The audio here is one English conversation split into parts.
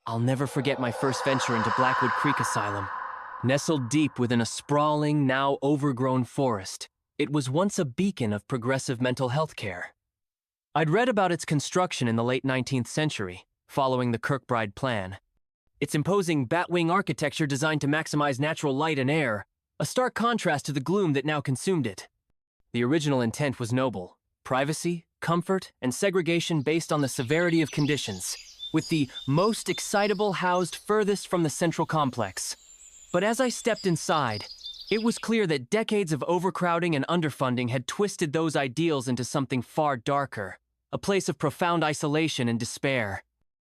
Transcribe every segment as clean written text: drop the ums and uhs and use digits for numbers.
I'll never forget my first venture into Blackwood Creek Asylum. Nestled deep within a sprawling, now overgrown forest, it was once a beacon of progressive mental health care. I'd read about its construction in the late 19th century, following the Kirkbride Plan. Its imposing batwing architecture designed to maximize natural light and air, a stark contrast to the gloom that now consumed it. The original intent was noble: privacy, comfort, and segregation based on the severity of conditions, with the most excitable housed furthest from the central complex. But as I stepped inside, it was clear that decades of overcrowding and underfunding had twisted those ideals into something far darker, a place of profound isolation and despair.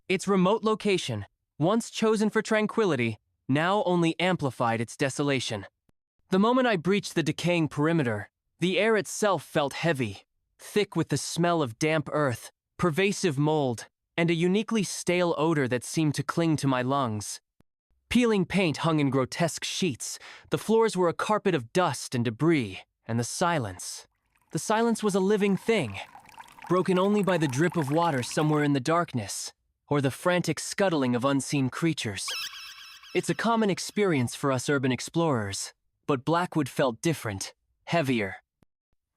Its remote location, once chosen for tranquility, now only amplified its desolation. The moment I breached the decaying perimeter, the air itself felt heavy, thick with the smell of damp earth, pervasive mold, and a uniquely stale odor that seemed to cling to my lungs. Peeling paint hung in grotesque sheets, the floors were a carpet of dust and debris, and the silence was a living thing, broken only by the drip of water somewhere in the darkness, or the frantic scuttling of unseen creatures. It's a common experience for us urban explorers, but Blackwood felt different, heavier.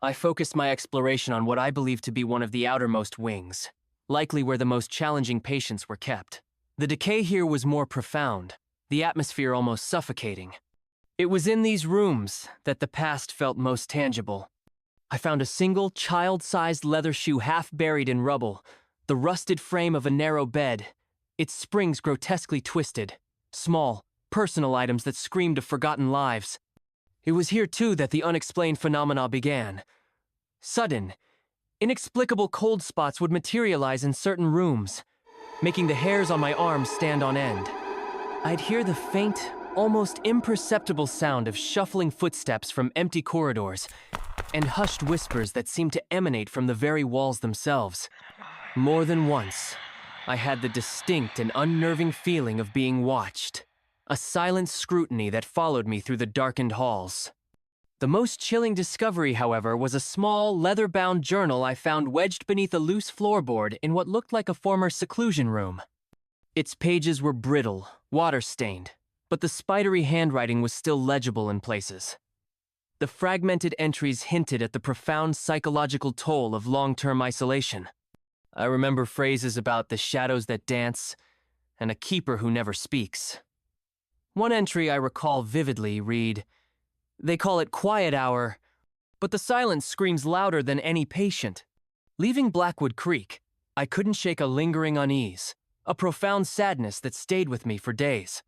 I focused my exploration on what I believed to be one of the outermost wings, likely where the most challenging patients were kept. The decay here was more profound, the atmosphere almost suffocating. It was in these rooms that the past felt most tangible. I found a single child-sized leather shoe half buried in rubble, the rusted frame of a narrow bed, its springs grotesquely twisted, small, personal items that screamed of forgotten lives. It was here, too, that the unexplained phenomena began. Sudden, inexplicable cold spots would materialize in certain rooms, making the hairs on my arms stand on end. I'd hear the faint, almost imperceptible sound of shuffling footsteps from empty corridors, and hushed whispers that seemed to emanate from the very walls themselves. More than once, I had the distinct and unnerving feeling of being watched, a silent scrutiny that followed me through the darkened halls. The most chilling discovery, however, was a small, leather-bound journal I found wedged beneath a loose floorboard in what looked like a former seclusion room. Its pages were brittle, water-stained, but the spidery handwriting was still legible in places. The fragmented entries hinted at the profound psychological toll of long-term isolation. I remember phrases about the shadows that dance and a keeper who never speaks. One entry I recall vividly read, "They call it quiet hour, but the silence screams louder than any patient." Leaving Blackwood Creek, I couldn't shake a lingering unease, a profound sadness that stayed with me for days.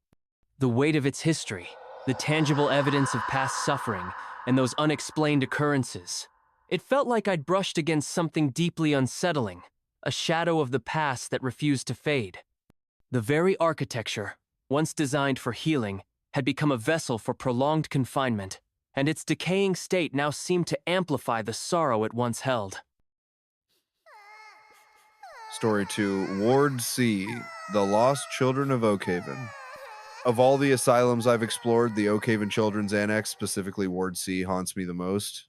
The weight of its history, the tangible evidence of past suffering, and those unexplained occurrences. It felt like I'd brushed against something deeply unsettling, a shadow of the past that refused to fade. The very architecture, once designed for healing, had become a vessel for prolonged confinement, and its decaying state now seemed to amplify the sorrow it once held. Story 2, Ward C, The Lost Children of Oakhaven. Of all the asylums I've explored, the Oakhaven Children's Annex, specifically Ward C, haunts me the most.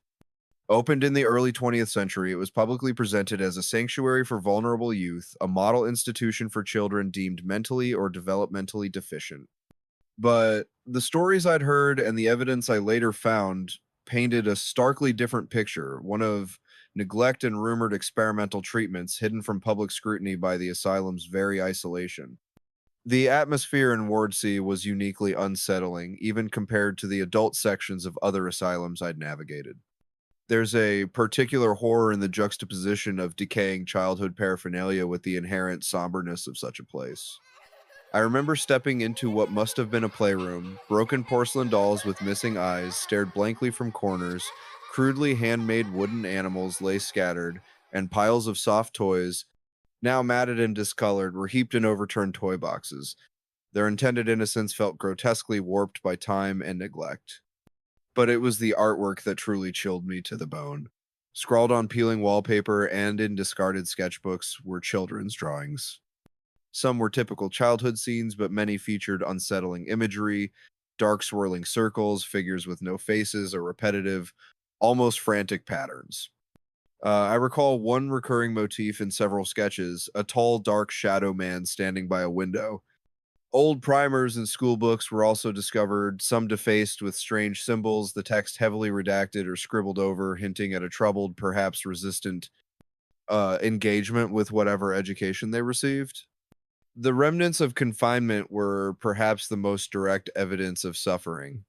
Opened in the early 20th century, it was publicly presented as a sanctuary for vulnerable youth, a model institution for children deemed mentally or developmentally deficient. But the stories I'd heard and the evidence I later found painted a starkly different picture, one of neglect and rumored experimental treatments hidden from public scrutiny by the asylum's very isolation. The atmosphere in Ward C was uniquely unsettling, even compared to the adult sections of other asylums I'd navigated. There's a particular horror in the juxtaposition of decaying childhood paraphernalia with the inherent somberness of such a place. I remember stepping into what must have been a playroom. Broken porcelain dolls with missing eyes stared blankly from corners, crudely handmade wooden animals lay scattered, and piles of soft toys, now matted and discolored, were heaped in overturned toy boxes. Their intended innocence felt grotesquely warped by time and neglect. But it was the artwork that truly chilled me to the bone. Scrawled on peeling wallpaper and in discarded sketchbooks were children's drawings. Some were typical childhood scenes, but many featured unsettling imagery, dark swirling circles, figures with no faces, or repetitive, almost frantic patterns. I recall one recurring motif in several sketches, a tall, dark shadow man standing by a window, Old primers and school books were also discovered, some defaced with strange symbols, the text heavily redacted or scribbled over, hinting at a troubled, perhaps resistant engagement with whatever education they received. The remnants of confinement were perhaps the most direct evidence of suffering.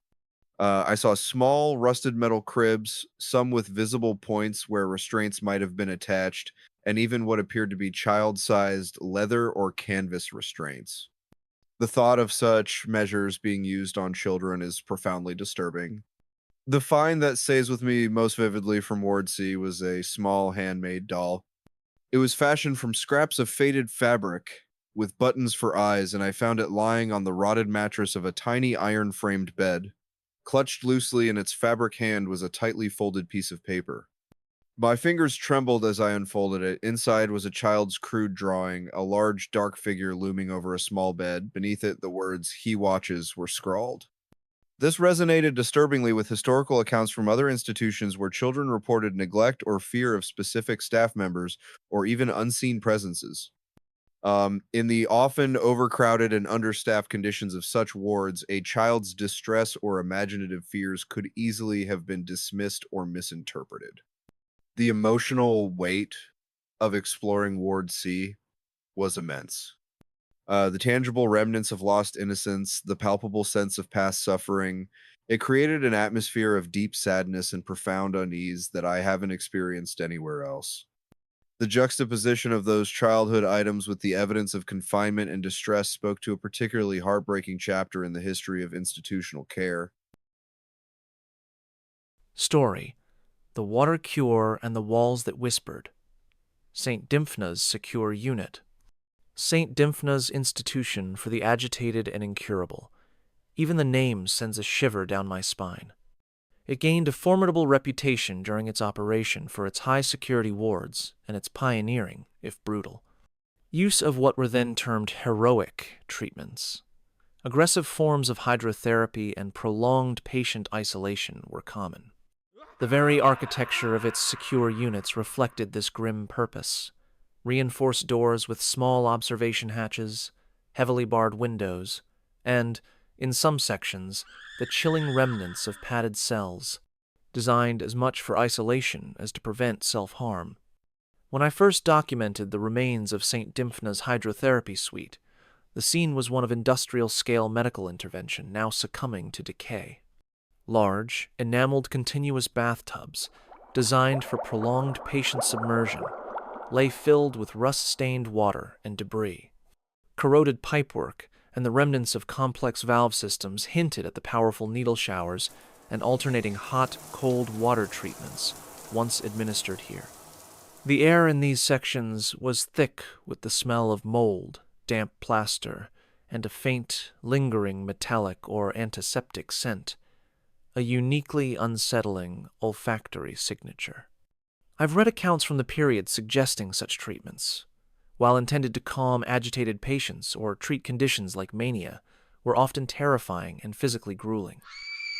I saw small, rusted metal cribs, some with visible points where restraints might have been attached, and even what appeared to be child sized leather or canvas restraints. The thought of such measures being used on children is profoundly disturbing. The find that stays with me most vividly from Ward C was a small handmade doll. It was fashioned from scraps of faded fabric with buttons for eyes, and I found it lying on the rotted mattress of a tiny iron framed bed. Clutched loosely in its fabric hand was a tightly folded piece of paper. My fingers trembled as I unfolded it. Inside was a child's crude drawing, a large dark figure looming over a small bed. Beneath it, the words, "He watches," were scrawled. This resonated disturbingly with historical accounts from other institutions where children reported neglect or fear of specific staff members or even unseen presences. In the often overcrowded and understaffed conditions of such wards, a child's distress or imaginative fears could easily have been dismissed or misinterpreted. The emotional weight of exploring Ward C was immense. The tangible remnants of lost innocence, the palpable sense of past suffering, it created an atmosphere of deep sadness and profound unease that I haven't experienced anywhere else. The juxtaposition of those childhood items with the evidence of confinement and distress spoke to a particularly heartbreaking chapter in the history of institutional care. Story: The Water Cure and the Walls That Whispered. St. Dymphna's Secure Unit. St. Dymphna's Institution for the Agitated and Incurable. Even the name sends a shiver down my spine. It gained a formidable reputation during its operation for its high-security wards and its pioneering, if brutal, use of what were then termed heroic treatments. Aggressive forms of hydrotherapy and prolonged patient isolation were common. The very architecture of its secure units reflected this grim purpose. Reinforced doors with small observation hatches, heavily barred windows, and, in some sections, the chilling remnants of padded cells, designed as much for isolation as to prevent self-harm. When I first documented the remains of St. Dymphna's hydrotherapy suite, the scene was one of industrial-scale medical intervention now succumbing to decay. Large, enameled continuous bathtubs, designed for prolonged patient submersion, lay filled with rust-stained water and debris. Corroded pipework and the remnants of complex valve systems hinted at the powerful needle showers and alternating hot-cold water treatments once administered here. The air in these sections was thick with the smell of mold, damp plaster, and a faint, lingering metallic or antiseptic scent, a uniquely unsettling olfactory signature. I've read accounts from the period suggesting such treatments, while intended to calm agitated patients or treat conditions like mania, were often terrifying and physically grueling.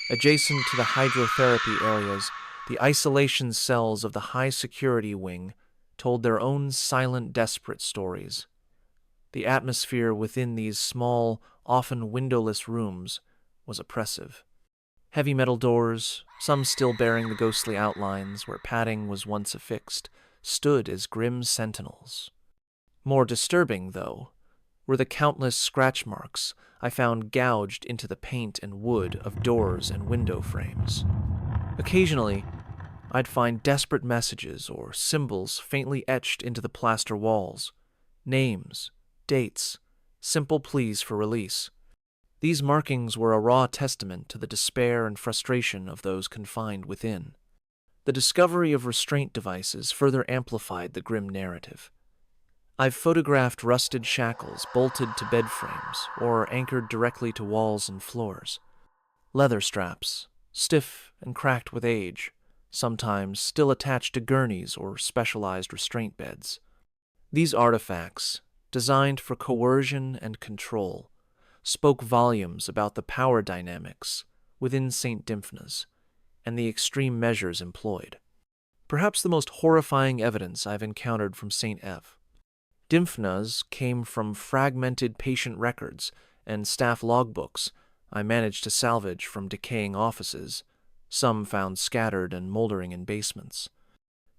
Adjacent to the hydrotherapy areas, the isolation cells of the high-security wing told their own silent, desperate stories. The atmosphere within these small, often windowless rooms was oppressive. Heavy metal doors, some still bearing the ghostly outlines where padding was once affixed, stood as grim sentinels. More disturbing, though, were the countless scratch marks I found gouged into the paint and wood of doors and window frames. Occasionally, I'd find desperate messages or symbols faintly etched into the plaster walls, names, dates, simple pleas for release. These markings were a raw testament to the despair and frustration of those confined within. The discovery of restraint devices further amplified the grim narrative. I've photographed rusted shackles bolted to bed frames or anchored directly to walls and floors. Leather straps, stiff and cracked with age, sometimes still attached to gurneys or specialized restraint beds. These artifacts, designed for coercion and control, spoke volumes about the power dynamics within St. Dymphna's and the extreme measures employed. Perhaps the most horrifying evidence I've encountered from St. F. Dymphna's came from fragmented patient records and staff logbooks I managed to salvage from decaying offices, some found scattered and moldering in basements.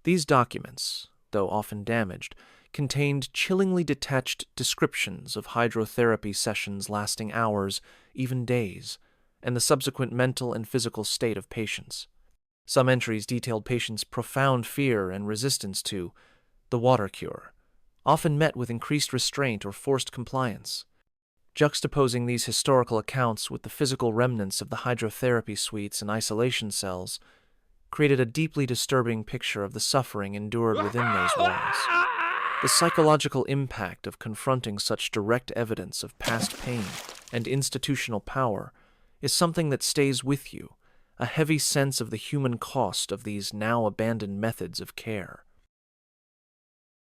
These documents, though often damaged, contained chillingly detached descriptions of hydrotherapy sessions lasting hours, even days, and the subsequent mental and physical state of patients. Some entries detailed patients' profound fear and resistance to the water cure, often met with increased restraint or forced compliance. Juxtaposing these historical accounts with the physical remnants of the hydrotherapy suites and isolation cells created a deeply disturbing picture of the suffering endured within those walls. The psychological impact of confronting such direct evidence of past pain and institutional power is something that stays with you, a heavy sense of the human cost of these now abandoned methods of care.